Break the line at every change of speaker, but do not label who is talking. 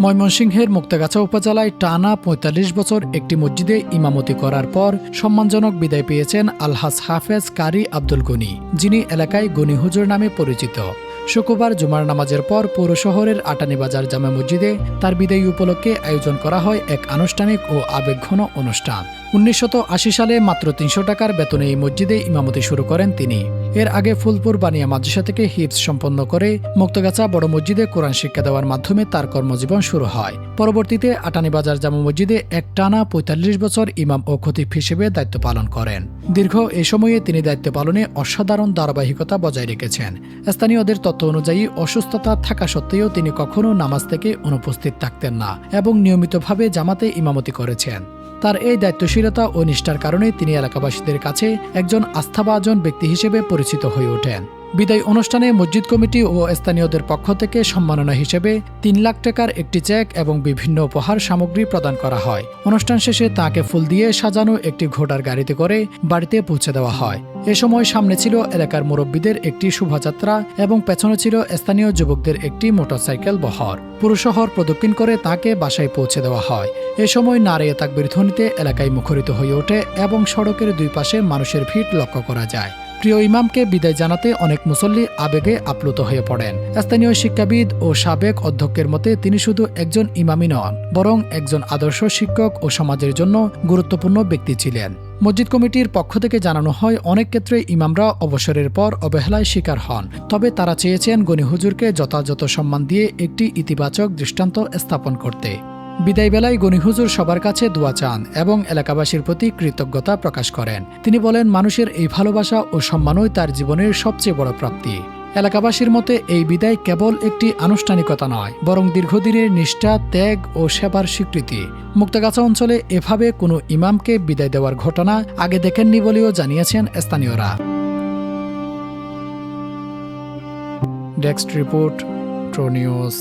ময়মনসিংহের মুক্তাগাছা উপজেলায় টানা ৪৫ বছর একটি মসজিদে ইমামতি করার পর সম্মানজনক বিদায় পেয়েছেন আলহাজ হাফেজ কারি আব্দুল গনি, যিনি এলাকায় গনি হুজুর নামে পরিচিত। শুক্রবার জুমার নামাজের পর পৌর শহরের আটানীবাজার জামে মসজিদে তার বিদায়ী উপলক্ষে আয়োজন করা হয় এক আনুষ্ঠানিক ও আবেগঘন অনুষ্ঠান। ১৯৮০ সালে মাত্র ৩০০ টাকার বেতনে এই মসজিদে ইমামতি শুরু করেন তিনি। এর আগে ফুলপুর বানিয়া মাদ্রাসা থেকে হিফজ সম্পন্ন করে মুক্তাগাছা বড় মসজিদে কোরআন শিক্ষা দেওয়ার মাধ্যমে তার কর্মজীবন শুরু হয়। পরবর্তীতে আটানীবাজার জামে মসজিদে একটানা ৪৫ বছর ইমাম ও খতিব হিসেবে দায়িত্ব পালন করেন। দীর্ঘ এ সময়ে তিনি দায়িত্ব পালনে অসাধারণ ধারাবাহিকতা বজায় রেখেছেন। স্থানীয়দের তথ্য অনুযায়ী অসুস্থতা থাকা সত্ত্বেও তিনি কখনো নামাজ থেকে অনুপস্থিত থাকতেন না এবং নিয়মিতভাবে জামাতে ইমামতি করেছেন। তার এই দায়িত্বশীলতা ও নিষ্ঠার কারণে তিনি এলাকাবাসীদের কাছে একজন আস্থাভাজন ব্যক্তি হিসেবে পরিচিত হয়ে ওঠেন। বিদায় অনুষ্ঠানে মসজিদ কমিটি ও স্থানীয়দের পক্ষ থেকে সম্মাননা হিসেবে ৩ লাখ টাকার একটি চেক এবং বিভিন্ন উপহার সামগ্রী প্রদান করা হয়। অনুষ্ঠান শেষে তাঁকে ফুল দিয়ে সাজানো একটি ঘোড়ার গাড়িতে করে বাড়িতে পৌঁছে দেওয়া হয়। এ সময় সামনে ছিল এলাকার মুরব্বীদের একটি শোভাযাত্রা এবং পেছনে ছিল স্থানীয় যুবকদের একটি মোটরসাইকেল বহর। পুরো শহর প্রদক্ষিণ করে তাঁকে বাসায় পৌঁছে দেওয়া হয়। এ সময় নারে তাকবীর ধ্বনিতে এলাকায় মুখরিত হয়ে ওঠে এবং সড়কের দুই পাশে মানুষের ভিড় লক্ষ্য করা যায়। প্রিয় ইমামকে বিদায় জানাতে অনেক মুসল্লি আবেগে আপ্লুত হয়ে পড়েন। স্থানীয় শিক্ষাবিদ ও সাবেক অধ্যক্ষের মতে তিনি শুধু একজন ইমামই নন, বরং একজন আদর্শ শিক্ষক ও সমাজের জন্য গুরুত্বপূর্ণ ব্যক্তি ছিলেন। মসজিদ কমিটির পক্ষ থেকে জানানো হয়, অনেক ক্ষেত্রে ইমামরা অবসরের পর অবহেলায় শিকার হন, তবে তারা চেয়েছেন গনি হুজুরকে যথাযথ সম্মান দিয়ে একটি ইতিবাচক দৃষ্টান্ত স্থাপন করতে। বিদায় বেলায় গনি হুজুর সবার কাছে দোয়া চান এবং এলাকাবাসীর প্রতি কৃতজ্ঞতা প্রকাশ করেন। তিনি বলেন, মানুষের এই ভালোবাসা ও সম্মানই তার জীবনের সবচেয়ে বড় প্রাপ্তি। এলাকাবাসীর মতে এই বিদায় কেবল একটি আনুষ্ঠানিকতা নয়, বরং দীর্ঘদিনের নিষ্ঠা, ত্যাগ ও সেবার স্বীকৃতি। মুক্তাগাছা অঞ্চলে এভাবে কোনো ইমামকে বিদায় দেওয়ার ঘটনা আগে দেখেননি বলেও জানিয়েছেন স্থানীয়রা। Desk report, true news.